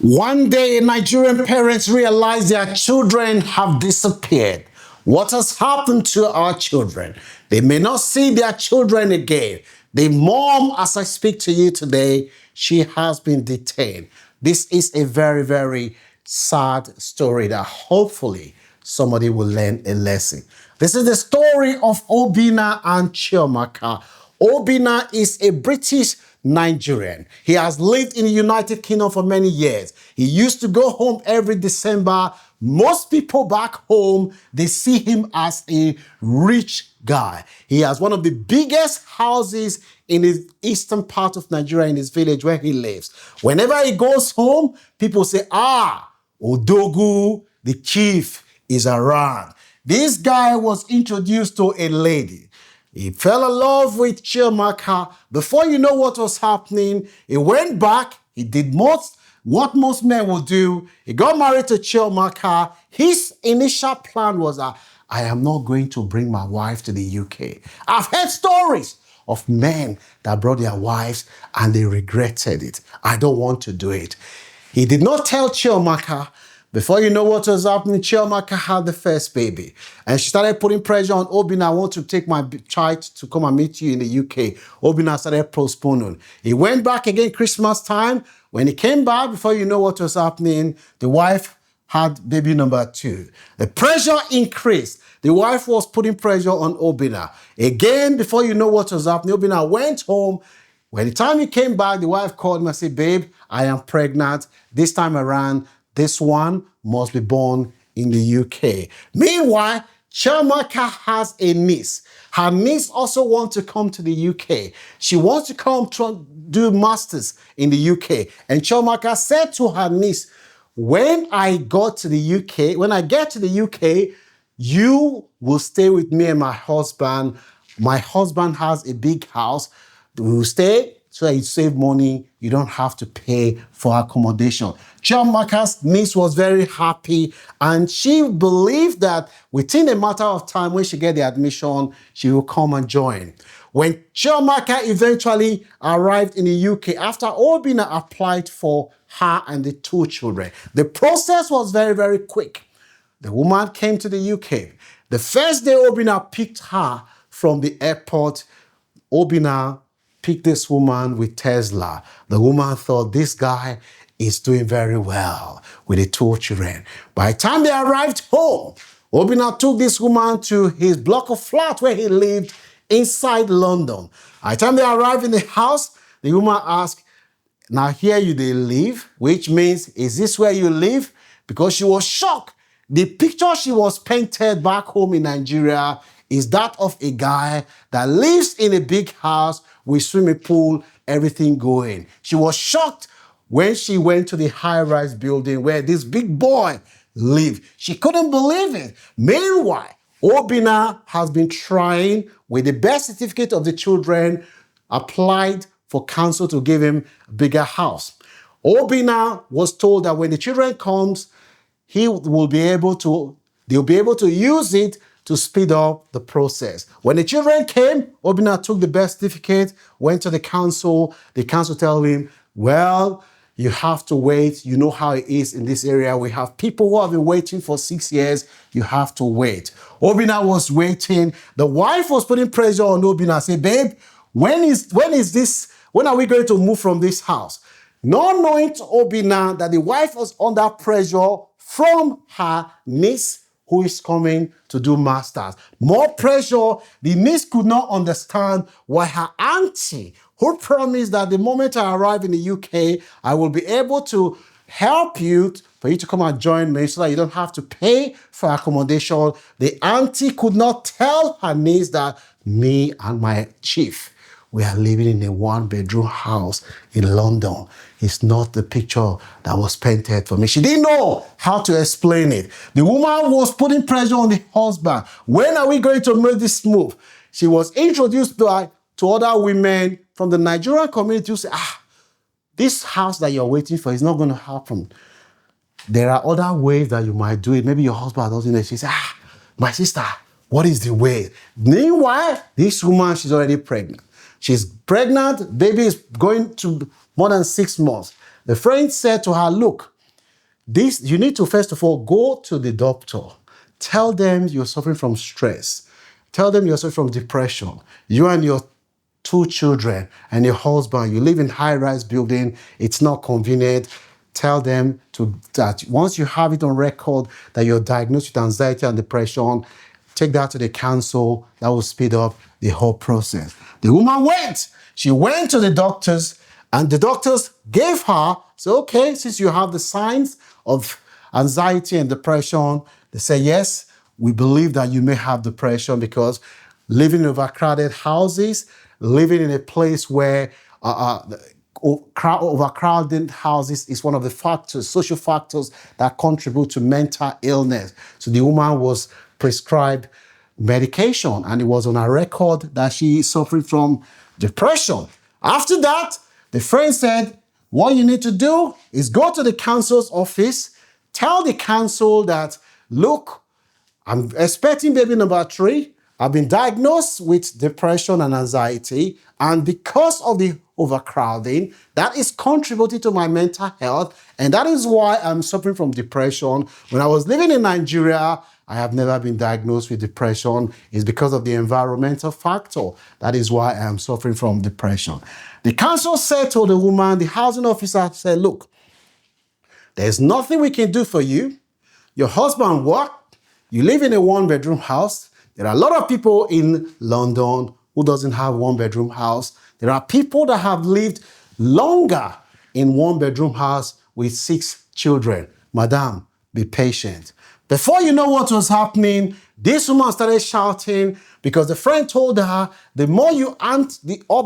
One day, Nigerian parents realize their children have disappeared. What has happened to our children? They may not see their children again. The mom, as I speak to you today, she has been detained. This is a very, very sad story that hopefully somebody will learn a lesson. This is the story of Obinna and Chiamaka. Obinna is a British Nigerian. He has lived in the United Kingdom for many years. He used to go home every December. Most people back home, they see him as a rich guy. He has one of the biggest houses in the eastern part of Nigeria, in his village where he lives. Whenever he goes home, people say, Odogu, the chief, is around. This guy was introduced to a lady. He fell in love with Chiamaka. Before you know what was happening, he went back. He did what most men would do. He got married to Chiamaka. His initial plan was that I am not going to bring my wife to the UK. I've heard stories of men that brought their wives and they regretted it. I don't want to do it. He did not tell Chiamaka. Before you know what was happening, Chiamaka had the first baby. And she started putting pressure on Obinna. I want to take my child to come and meet you in the UK. Obinna started postponing. He went back again Christmas time. When he came back, before you know what was happening, the wife had baby number 2. The pressure increased. The wife was putting pressure on Obinna. Again, before you know what was happening, Obinna went home. When the time he came back, the wife called him and said, babe, I am pregnant. This time around, this one must be born in the UK. Meanwhile, Chiamaka has a niece. Her niece also wants to come to the UK. She wants to come to do masters in the UK. And Chiamaka said to her niece, when I get to the UK, you will stay with me and my husband. My husband has a big house. We will stay so that you save money. You don't have to pay for accommodation. Chiamaka's niece was very happy, and she believed that within a matter of time, when she gets the admission, she will come and join. When Chiamaka eventually arrived in the UK, after Obinna applied for her and the 2 children, the process was very, very quick. The woman came to the UK. The first day Obinna picked her from the airport, Obinna picked this woman with Tesla. The woman thought this guy is doing very well with the 2 children. By the time they arrived home, Obinna took this woman to his block of flat where he lived inside London. By the time they arrived in the house, the woman asked, now here they live, which means, is this where you live? Because she was shocked. The picture she was painted back home in Nigeria is that of a guy that lives in a big house with swimming pool, everything going. She was shocked when she went to the high-rise building where this big boy lived. She couldn't believe it. Meanwhile, Obinna has been trying with the birth certificate of the children, applied for council to give him a bigger house. Obinna was told that when the children comes, they'll be able to use it to speed up the process. When the children came, Obinna took the birth certificate, went to the council. The council told him, well, you have to wait. You know how it is in this area. We have people who have been waiting for 6 years. You have to wait. Obinna was waiting. The wife was putting pressure on Obinna, say, babe, when are we going to move from this house? Not knowing to Obinna that the wife was under pressure from her niece, who is coming to do masters. More pressure. The niece could not understand why her auntie, who promised that the moment I arrive in the UK, I will be able to help you, for you to come and join me so that you don't have to pay for accommodation. The auntie could not tell her niece that me and my chief, we are living in a 1-bedroom house in London. It's not the picture that was painted for me. She didn't know how to explain it. The woman was putting pressure on the husband. When are we going to make this move? She was introduced to other women from the Nigerian community who say, this house that you're waiting for is not going to happen. There are other ways that you might do it. Maybe your husband doesn't know. She said, my sister, what is the way? Meanwhile, this woman, she's already pregnant. She's pregnant, baby is going to more than 6 months. The friend said to her, look, this, you need to first of all go to the doctor. Tell them you're suffering from stress. Tell them you're suffering from depression. You and your 2 children and your husband, you live in high-rise building. It's not convenient. Tell them that once you have it on record that you're diagnosed with anxiety and depression, take that to the council. That will speed up the whole process. The woman went. She went to the doctors, and the doctors gave her, so okay, since you have the signs of anxiety and depression, they say, yes, we believe that you may have depression because living in overcrowded houses, living in a place where overcrowded houses is one of the factors, social factors that contribute to mental illness. So the woman was prescribed medication, and it was on her record that she is suffering from depression. After that, the friend said, what you need to do is go to the council's office, tell the council that, look, I'm expecting baby number 3. I've been diagnosed with depression and anxiety, and because of the overcrowding, that is contributing to my mental health, and that is why I'm suffering from depression. When I was living in Nigeria, I have never been diagnosed with depression. It's because of the environmental factor. That is why I am suffering from depression. The council said to the woman, the housing officer said, look, there's nothing we can do for you. Your husband worked. You live in a 1-bedroom house. There are a lot of people in London who doesn't have 1-bedroom house. There are people that have lived longer in 1-bedroom house with 6 children. Madam, be patient. Before you know what was happening, this woman started shouting because the friend told her, the more you up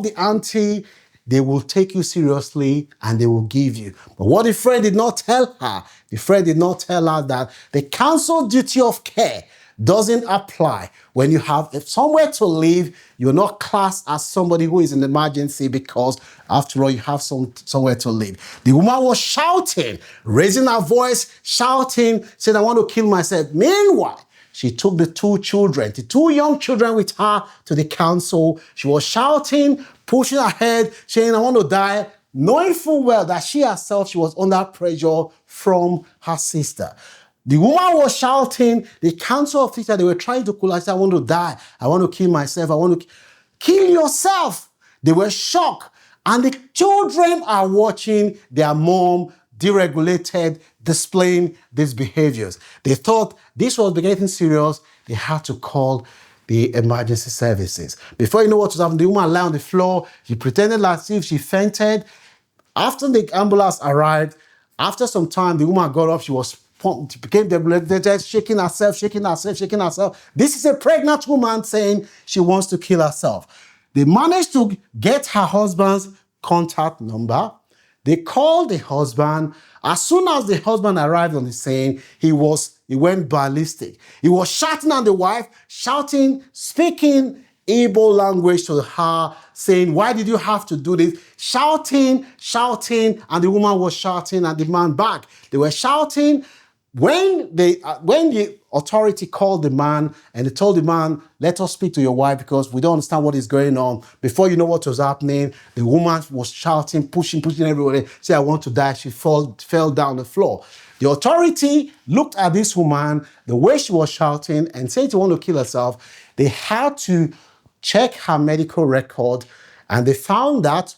the ante, they will take you seriously and they will give you. But what the friend did not tell her, the friend did not tell her that the council duty of care doesn't apply when you have somewhere to live. You're not classed as somebody who is in emergency because, after all, you have somewhere to live. The woman was shouting, raising her voice, shouting, saying, I want to kill myself. Meanwhile, she took the 2 children, the 2 young children with her to the council. She was shouting, pushing her head, saying, I want to die, knowing full well that she herself, she was under pressure from her sister. The woman was shouting, the council officer, they were trying to cool her. Said, I want to die. I want to kill myself. I want to kill yourself. They were shocked. And the children are watching their mom deregulated, displaying these behaviors. They thought this was getting serious. They had to call the emergency services. Before you know what was happening, the woman lay on the floor. She pretended as if she fainted. After the ambulance arrived, after some time, the woman got up. She was pumped, she became debilitated, shaking herself. This is a pregnant woman saying she wants to kill herself. They managed to get her husband's contact number. They called the husband. As soon as the husband arrived on the scene, he went ballistic. He was shouting at the wife, shouting, speaking Igbo language to her, saying, why did you have to do this? Shouting, and the woman was shouting at the man back. They were shouting. When the authority called the man and they told the man, let us speak to your wife because we don't understand what is going on. Before you know what was happening, the woman was shouting, pushing everybody, say, I want to die. She fell down the floor. The authority looked at this woman, the way she was shouting, and said she wanted to kill herself. They had to check her medical record, and they found that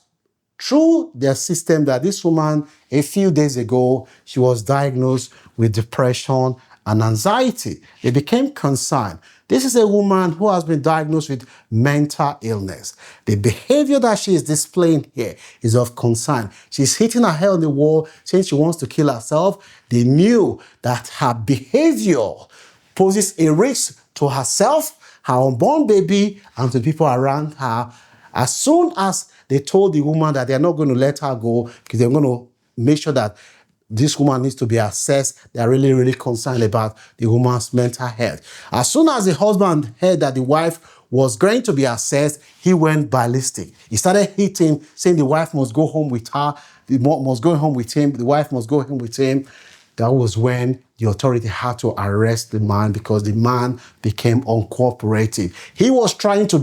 through their system that this woman, a few days ago, she was diagnosed with depression and anxiety. They became concerned. This is a woman who has been diagnosed with mental illness. The behavior that she is displaying here is of concern. She's hitting her head on the wall, saying she wants to kill herself. They knew that her behavior poses a risk to herself, her unborn baby, and to the people around her. As soon as they told the woman that they're not going to let her go because they're going to make sure that this woman needs to be assessed, they're really, really concerned about the woman's mental health. As soon as the husband heard that the wife was going to be assessed, he went ballistic. He started hitting, saying the wife must go home with her, the must go home with him, the wife must go home with him. that was when the authority had to arrest the man because the man became uncooperative. He was trying to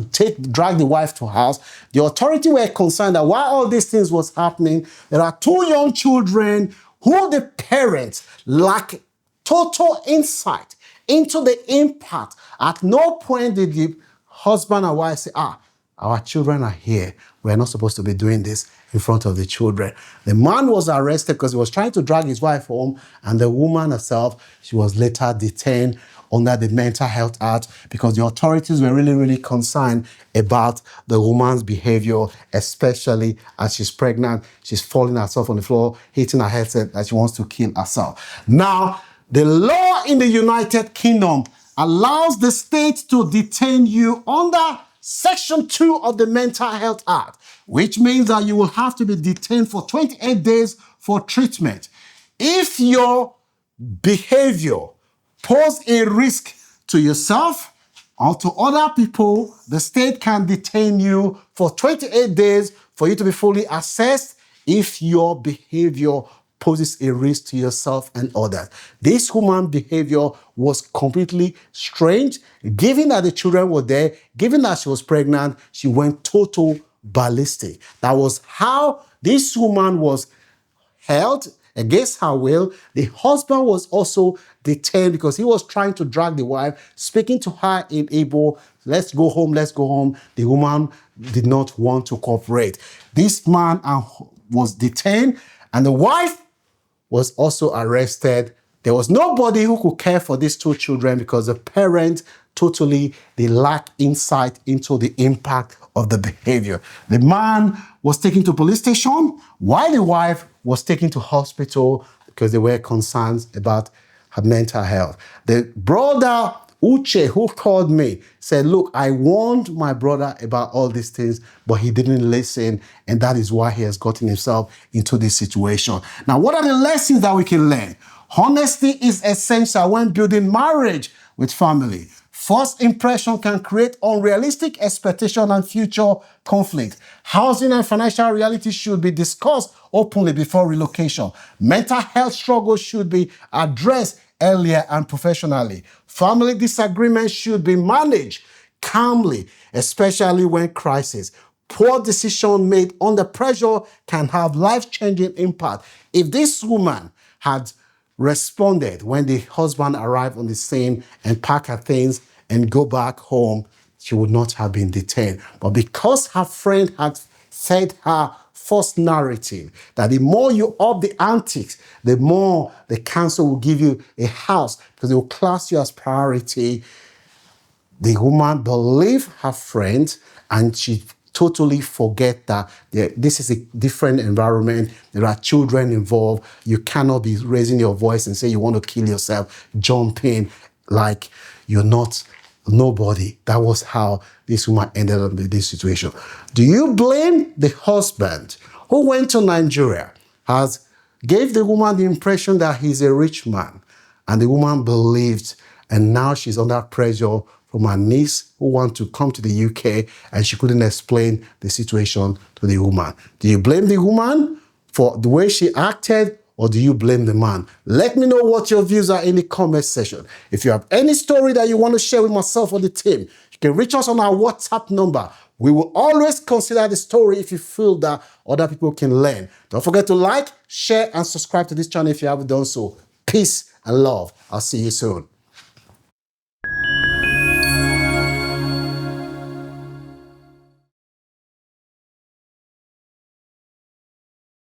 drag the wife to house. The authority were concerned that while all these things was happening, there are two young children who the parents lack total insight into the impact. At no point did the husband and wife say, our children are here. We're not supposed to be doing this in front of the children. The man was arrested because he was trying to drag his wife home, and the woman herself, she was later detained under the Mental Health Act because the authorities were really, really concerned about the woman's behavior, especially as she's pregnant, she's falling herself on the floor, hitting her head, said that she wants to kill herself. Now, the law in the United Kingdom allows the state to detain you under Section 2 of the Mental Health Act, which means that you will have to be detained for 28 days for treatment. If your behavior poses a risk to yourself or to other people, the state can detain you for 28 days for you to be fully assessed if your behavior poses a risk to yourself and others. This human behavior was completely strange. Given that the children were there, given that she was pregnant, she went total ballistic. That was how this woman was held against her will. The husband was also detained because he was trying to drag the wife, speaking to her in Igbo, let's go home, let's go home. The woman did not want to cooperate. This man was detained, and the wife was also arrested. There was nobody who could care for these two children because the parents they lack insight into the impact of the behavior. The man was taken to police station while the wife was taken to hospital because there were concerns about her mental health. The brother Uche, who called me, said, look, I warned my brother about all these things, but he didn't listen, and that is why he has gotten himself into this situation. Now, what are the lessons that we can learn? Honesty is essential when building marriage with family. First impression can create unrealistic expectation and future conflict. Housing and financial reality should be discussed openly before relocation. Mental health struggles should be addressed earlier and professionally. Family disagreements should be managed calmly, especially when crisis. Poor decision made under pressure can have life-changing impact. If this woman had responded when the husband arrived on the scene and packed her things and go back home, she would not have been detained. But because her friend had fed her false narrative that the more you up the antics, the more the council will give you a house because they will class you as priority, the woman believed her friend and she totally forget that this is a different environment. There are children involved. You cannot be raising your voice and say you want to kill yourself, jump in like you're not nobody. That was how this woman ended up in this situation. Do you blame the husband who went to Nigeria, gave the woman the impression that he's a rich man, and the woman believed, and now she's under pressure from her niece who want to come to the UK, and she couldn't explain the situation to the woman? Do you blame the woman for the way she acted, or do you blame the man? Let me know what your views are in the comment section. If you have any story that you want to share with myself or the team, you can reach us on our WhatsApp number. We will always consider the story if you feel that other people can learn. Don't forget to like, share, and subscribe to this channel if you haven't done so. Peace and love. I'll see you soon.